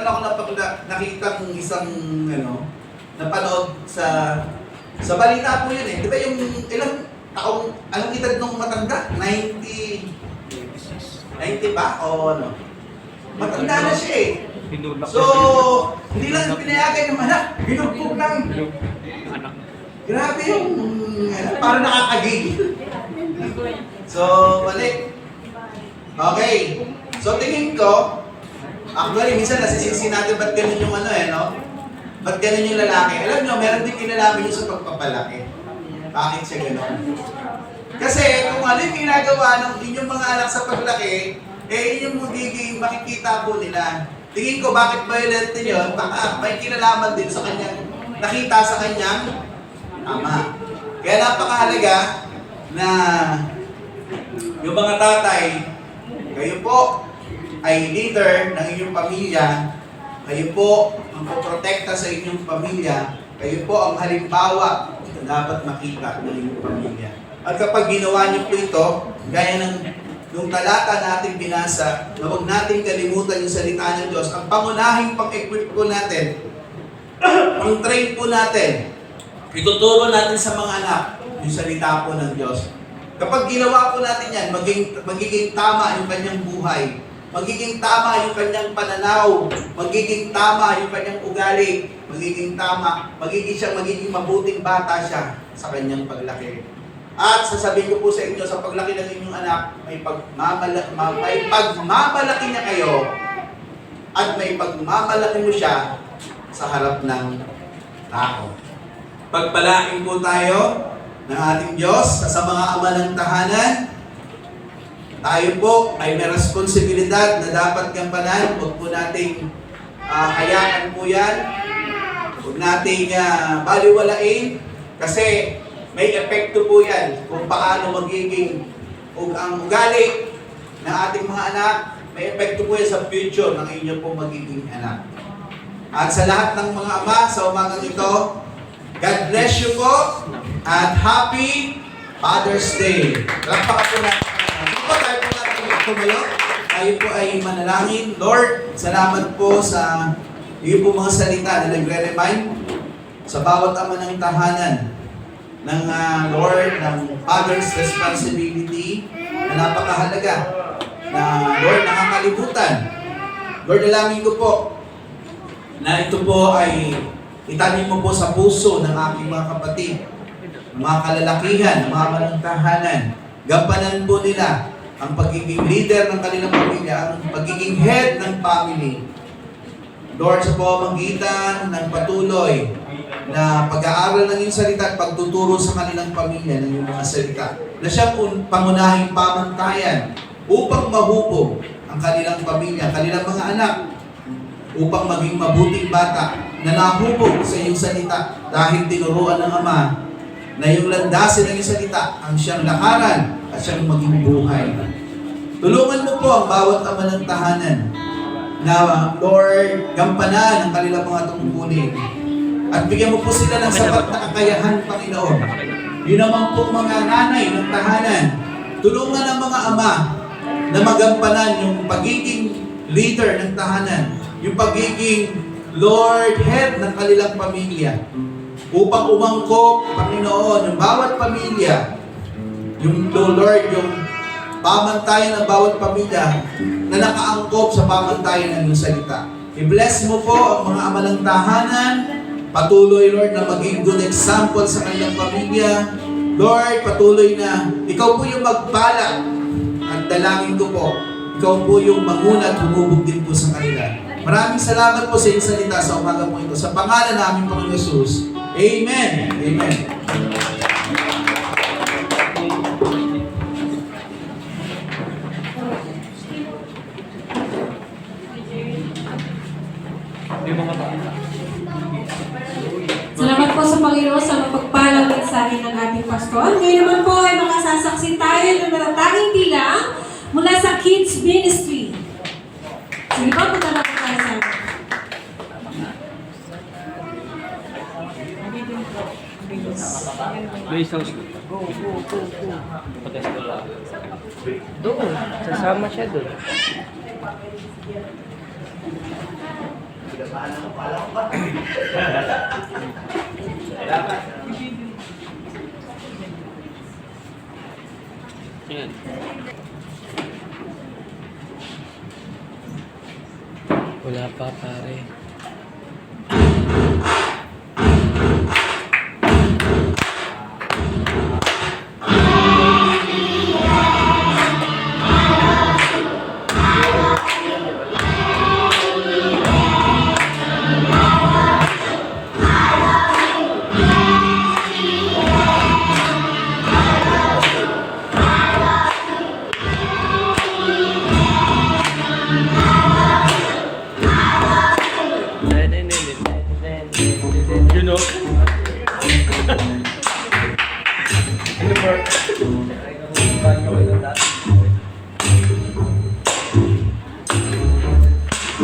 meron ako nakitang isang, napanood sa balita po yun eh. Di ba yung ilang taong, anong edad nung matanda? 90 ba? O ano? Matanda na siya eh. So, hindi lang pinayagan yung anak, binugbog ng anak. Grabe yung, parang nakakagigil. So, balik. Okay. So, tingin ko, actually, minsan nasisisi natin ba't ganun yung ba't ganun yung lalaki? Alam nyo, meron din kinalaman yun sa pagpapalaki. Bakit siya ganun? Kasi kung ano yung ginagawa ng inyong mga anak sa paglaki, yun yung magiging makikita po nila. Tingin ko, bakit violent din yun? Baka may kinalaman din sa kanyang, nakita sa kanyang ama. Kaya napakahalaga na yung mga tatay, kayo po ay leader ng inyong pamilya, kayo po ang poprotekta sa inyong pamilya, kayo po ang halimbawa na dapat makita ng inyong pamilya. At kapag ginawa niyo po ito, gaya ng nung talata natin binasa, na huwag natin kalimutan yung salita ng Diyos, ang pangunahing pang-equip po natin, pang-train po natin, ituturo natin sa mga anak yung salita po ng Diyos. Kapag ginawa po natin yan, magiging tama yung kanyang buhay, magiging tama yung kanyang pananaw, magiging tama yung kanyang ugali, magiging mabuting bata siya sa kanyang paglaki. At sasabihin ko po sa inyo, sa paglaki ng inyong anak, may pagmamalaki niya kayo at may pagmamalaki mo siya sa harap ng tao. Pagpalain po tayo ng ating Diyos sa mga ama ng tahanan. Tayo po ay may responsibilidad na dapat gampanan. Huwag po nating hayaan po yan. Huwag nating baliwalain kasi may epekto po yan kung paano magiging ang ugali ng ating mga anak. May epekto po yan sa future ng inyo po magiging anak. At sa lahat ng mga ama sa umagang ito, God bless you po at Happy Father's Day. Palakpakan po natin. Tayo po natin tumayo. Tayo po ay manalangin. Lord, salamat po sa iyo po mga salita na nagre-remind sa bawat ama ng tahanan ng Lord, ng Father's responsibility na napakahalaga na Lord, nakakalimutan. Lord, dalangin ko po na ito po ay itanim mo po sa puso ng aking mga kapatid, mga kalalakihan, mga manang tahanan. Gampanan po nila ang pagiging leader ng kanilang pamilya, ang pagiging head ng family. Lord, sa pamamagitan ng patuloy na pag-aaral ng iyong salita at pagtuturo sa kanilang pamilya ng iyong mga salita, na siyang pangunahing pamantayan upang mahubog ang kanilang pamilya, kanilang mga anak, upang maging mabuting bata na nahubog sa iyong salita dahil tinuruan ng Ama na yung landasin ng iyong salita ang siyang lakaran at siyang maging buhay. Tulungan mo po ang bawat ama ng tahanan na, Lord, gampanan ang kanilang mga tungkulin. At bigyan mo po sila ng sapat na kakayahan, Panginoon. Yun naman po mga nanay ng tahanan. Tulungan ang mga ama na magampanan yung pagiging leader ng tahanan. Yung pagiging Lord, head ng kanilang pamilya. Upang umangkop, Panginoon, yung bawat pamilya. Yung Lord, yung pamantayan ng bawat pamilya na nakaangkop sa pamantayan ng iyong salita. I-bless mo po ang mga ama ng tahanan. Patuloy, Lord, na maging good example sa kanilang pamilya. Lord, patuloy na ikaw po yung magpala. At dalangin ko po, ikaw po yung manguna at humubog din po sa kanila. Maraming salamat po sa iyong salita sa umaga po ito. Sa pangalan namin, Panginoon Jesus. Amen. Amen. Salamat po sa Panginoon sa mapagpalang mensahe ng ating pastor. Ngayon naman po ay makasasaksi tayo ng matatanging bilang mula sa Kids Ministry. Sige ba, punta na po tayo sa doon, sasama siya doon. Yan. Wala pa pare. You know? Ano ba?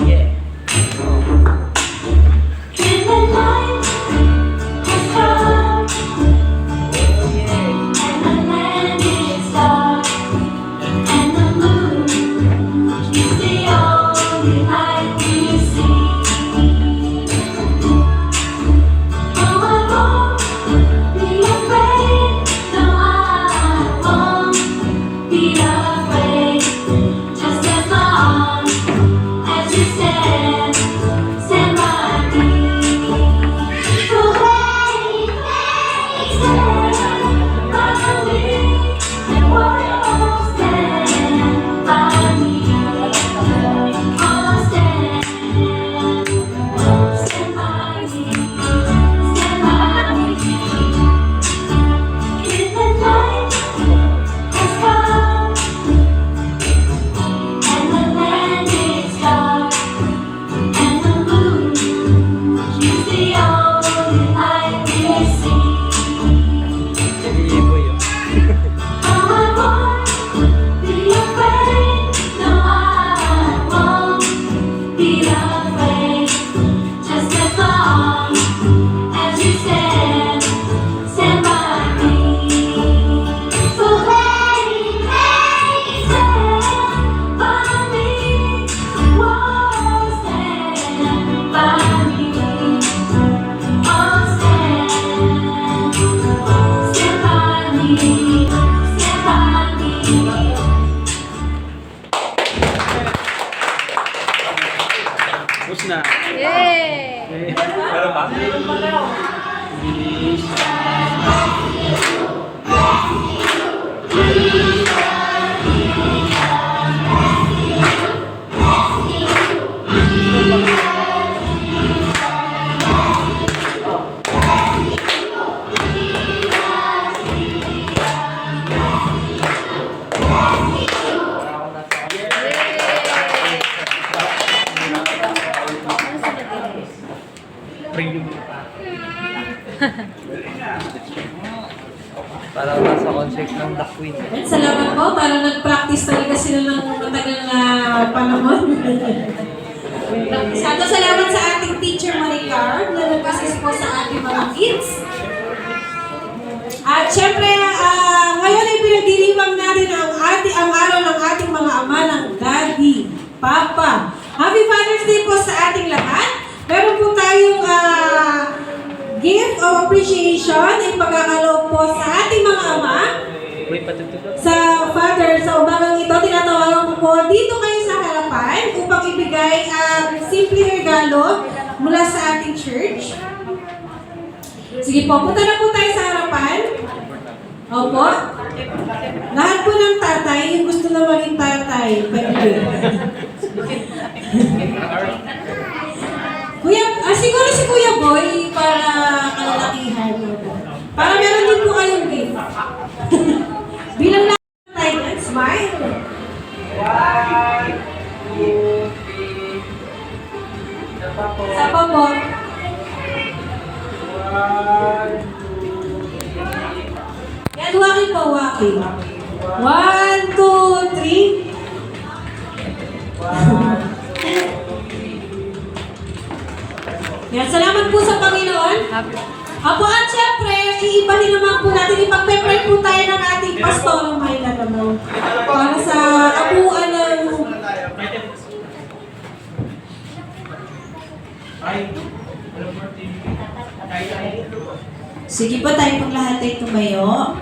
Yeah. And the night has come, and the land is dark, and the moon is the only light we see. Oh, I won't be afraid. No, I won't be afraid. Just as long as you stand by me. So wait, stand by me, and won't stand by me. Oh, stand by me, stand by me. If the night has come, and the land is dark, and the moon is the only light we see. Nag-iibo yun. Oh, I won't be afraid. No, I won't be afraid. Just as long as you stand by me. So stand by me. Whoa, stand by me. Oh, stand by me. Stand by me. Tapos na. Yay! Meron pa? Bilis. Premium. Parang nasa concert ng The Queen. At salamat po, parang nag-practice talaga sila ng matagal na panahon. Salamat sa ating teacher Maricar na nag-assist po sa ating mga kids. At syempre, ngayon ay pinagdiriwang natin ang araw ng ating mga ama ng Daddy, Papa. Happy Father's Day po sa ating lahat. Meron po tayong gift of appreciation at pagkakaloob po sa ating mga ama. Uy, patutulog. Sa Father, sa umagang ito, tinatawagan ko po dito kayo sa harapan upang ibigay ang simpleng regalo mula sa ating church. Sige po, punta na po tayo sa harapan. Opo. Lahat po ng tatay, yung gusto na maging tatay. Pwede. Kuya, siguro si Kuya Boy para kalalakihan. Para meron din po kayong gift. Bilang lang tayo and smile. 1, 2, 3. Sa pa po. 1, 2, 3. Yan, walking po, walking. 1, 2, 3. Yan, salamat po sa Panginoon. Apo, at syempre, iibahin naman po natin, ipagpe-pray po tayo ng ating pastor, Mayla naman. Para sa apuan ng... Sige po, tayo pong lahat ay tumayo.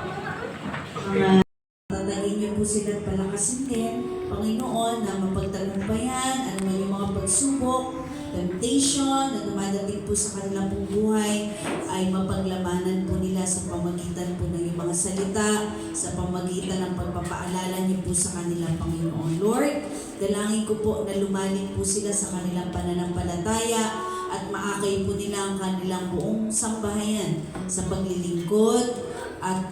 Tatagin niyo po sila at palakasin din, Panginoon, na mapagtagumpayan, ano man yung mga pagsubok, temptation na dumadating po sa kanilang pong buhay, ay mapaglabanan po nila sa pamagitan po ng iyong mga salita, sa pamagitan ng pagpapaalala niyo po sa kanilang Panginoon. Lord, dalangin ko po na lumalim po sila sa kanilang pananampalataya, at maakay po nila ang kanilang buong sambahayan sa paglilingkod at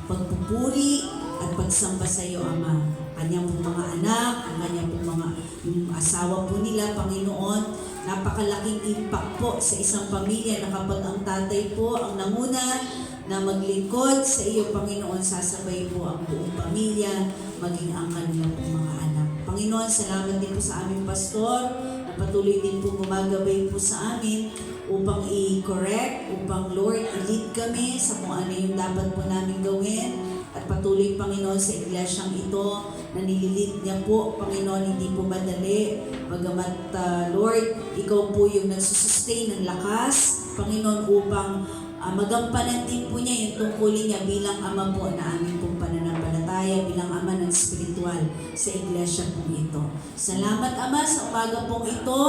pagpupuri at pagsamba sa iyo, Ama. Kanyang pong mga anak, ang kanyang pong mga yung asawa po nila, Panginoon, napakalaking impact po sa isang pamilya na kapag ang tatay po ang nanguna na maglingkod sa iyo, Panginoon, sasabay po ang buong pamilya, maging ang kanilang pong mga anak. Panginoon, salamat din po sa aming pastor, patuloy din po gumagabay po sa amin upang i-correct, upang Lord, i-lead kami sa kung ano yung dapat po namin gawin. At patuloy, Panginoon, sa iglesyang ito na nililid niya po, Panginoon, hindi po madali. Bagamat, Lord, ikaw po yung nagsusustain ng lakas, Panginoon, upang magampanan din po niya yung tungkulin niya bilang ama po na aming pong pananampalataya, bilang ama ng spiritual sa iglesia pong ito. Salamat, Ama, sa umaga pong ito.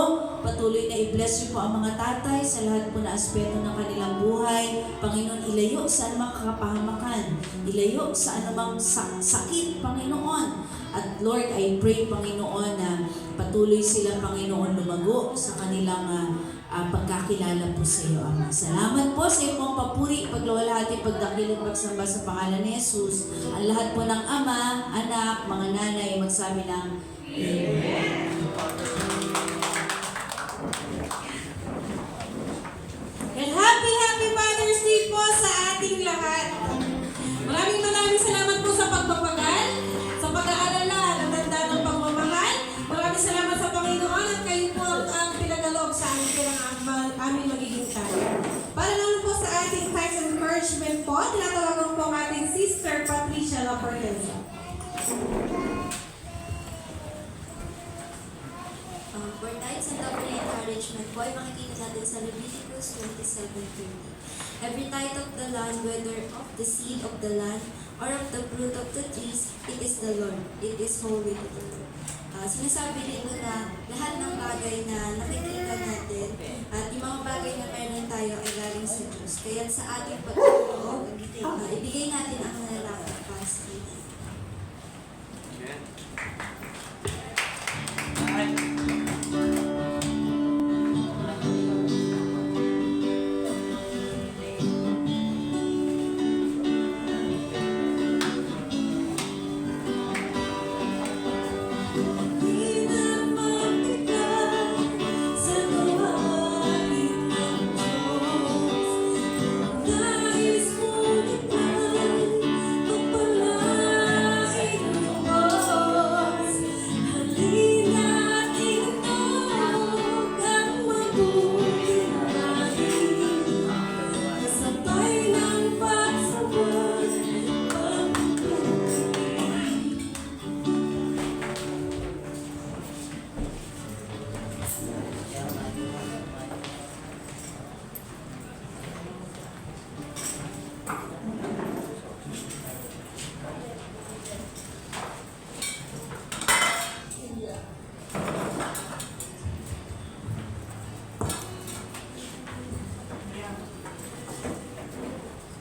Patuloy na i-bless niyo po ang mga tatay sa lahat po na aspeto ng kanilang buhay. Panginoon, ilayo sa anumang kapahamakan, ilayo sa anumang sakit, Panginoon. At Lord, I pray, Panginoon, na patuloy sila, Panginoon, lumago sa kanilang pagkakilala po sa iyo, Ama. Salamat po sa iyo pong papuri, pagluwalhati, pagdakil at pagsamba sa pangalan ni Jesus. Ang lahat po ng Ama, anak, mga nanay, magsabi ng Amen. And happy Father's Day po sa ating lahat. Maraming salamat po sa pagpapagal, sa pag-aalala, ng tanda ng pagmamahal. Maraming salamat sa Panginoon at kayo po ang pinagalob sa amin ng aming magiging tayo. Para naman po sa ating thanks and encouragement po, tinatawagan po ang ating Sister Patricia Laporteza. For tithes and offering encouragement po ay makikita natin sa Leviticus 27:30. Every tithe of the land, whether of the seed of the land or of the fruit of the trees, it is the Lord. It is holy to the Lord. Sinasabi dito na lahat ng bagay na nakikita natin at yung mga bagay na meron tayo ay galing sa Diyos. Kaya sa ating pagkakaloob, ibigay natin ang nalalakad para sa Diyos.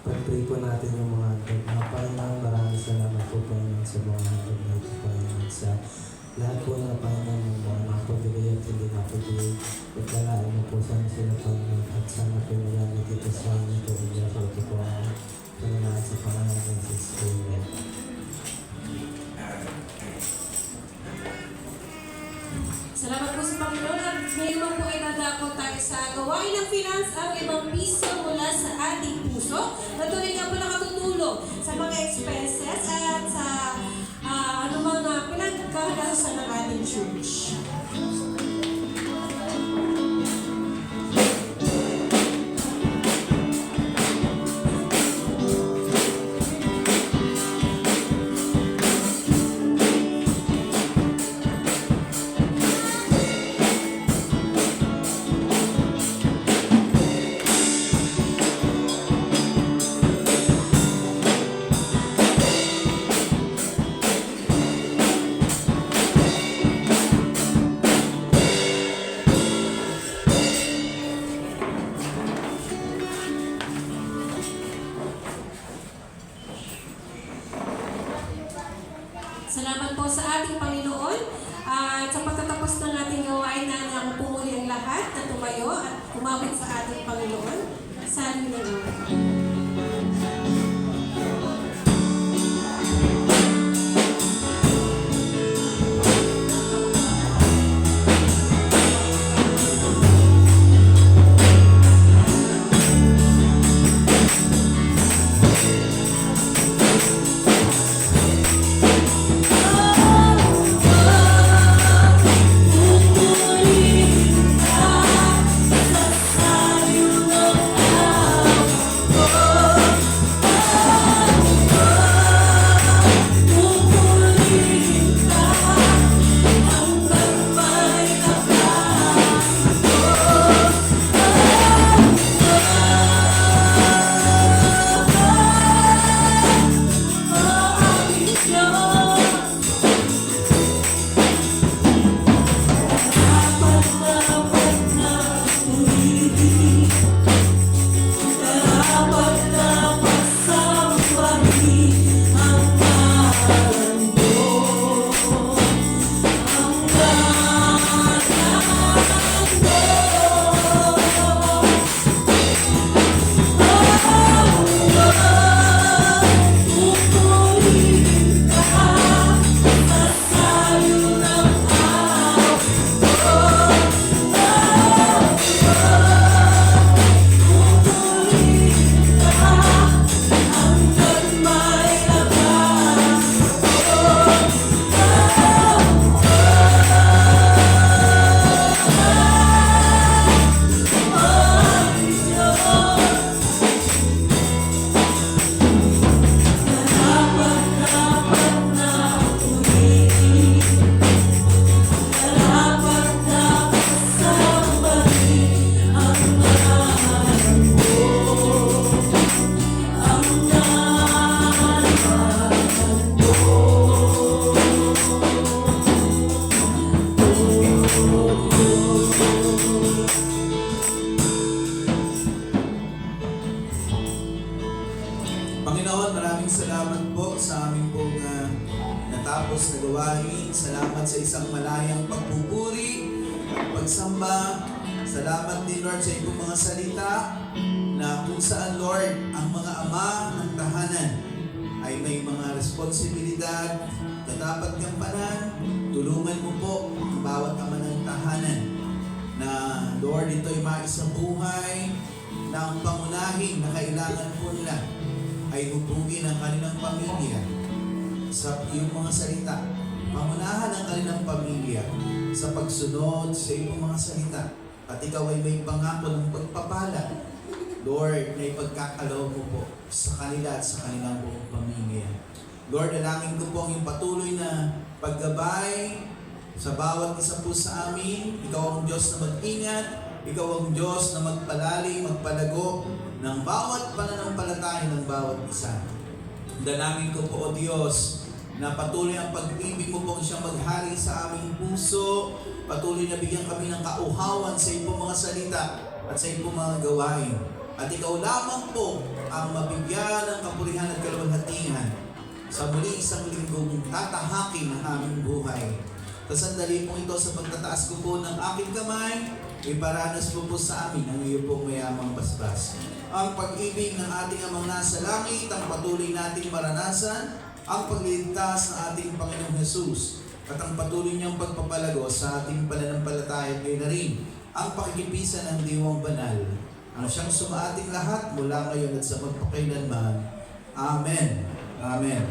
Pag-pray po natin yung mga handog. Panginoon, maraming salamat po Panginoon sa mga handog na ito, Panginoon. Sa lahat po na Panginoon, yung mga nakapabigay at hindi nakapabigay. Pagkalaan mo po sana sila, Panginoon. At sana po magamit ito sa amin ito. Ilyas ito po ang Panginoon sa pangalan ng Jesus. Amen. Salamat po sa Panginoon at ngayon po ay nadako tayo sa gawain ng finance ang 5 piso mula sa ating puso. Natuloy nga po nakatutulong sa mga expenses at sa anumang pinagkakagastusan ng ating church. sa ating Panginoon. At sa pagtatapos ng ating gawain na ang pumuli ang lahat na tumayo at kumawit sa ating Panginoon. Salve na Lord. Panginoon, maraming salamat po sa aming pong natapos na gawain. Salamat sa isang malayang pagpupuri at pagsamba. Salamat din, Lord, sa iyong mga salita na kung saan, Lord, ang mga ama ng tahanan ay may mga responsibilidad na dapat gampanan. Tulungan mo po ang bawat ama ng tahanan na, Lord, ito'y maisabuhay na ang pangunahing na kailangan po nila ay hubugin ang kanilang pamilya sa iyong mga salita. Pangunahan ang kanilang pamilya sa pagsunod sa iyong mga salita. At ikaw ay may pangako ng pagpapala, Lord, na ipagkakalaw mo po sa kanila at sa kanilang buong pamilya. Lord, dalangin ko po ang iyong patuloy na paggabay sa bawat isa po sa amin. Ikaw ang Diyos na mag-ingat. Ikaw ang Diyos na magpalali, magpalago ng bawat pananampalataya ng bawat isa. Dalangin ko po, O Diyos, na patuloy ang pag-ibig mo po siyang maghari sa aming puso. Patuloy na bigyan kami ng kauhawan sa iyong mga salita at sa iyong mga gawain. At ikaw lamang po ang mabigyan ng kapurihan at kaluwalhatian sa muli isang linggong tatahakin ng aming buhay. Sa sandali po ito, sa pagtataas ko po ng aking kamay, iparanas po sa amin ang iyo pong mayamang basbas. Ang pag-ibig ng ating Amang nasa langit, ang patuloy nating maranasan, ang pagliligtas ng ating Panginoong Jesus, at ang patuloy niyang pagpapalago sa ating pananampalataya at na rin ang pakikipisan ng Diwang Banal, ang siyang sumaating lahat mula ngayon at sa magpakailanman. Amen. Amen.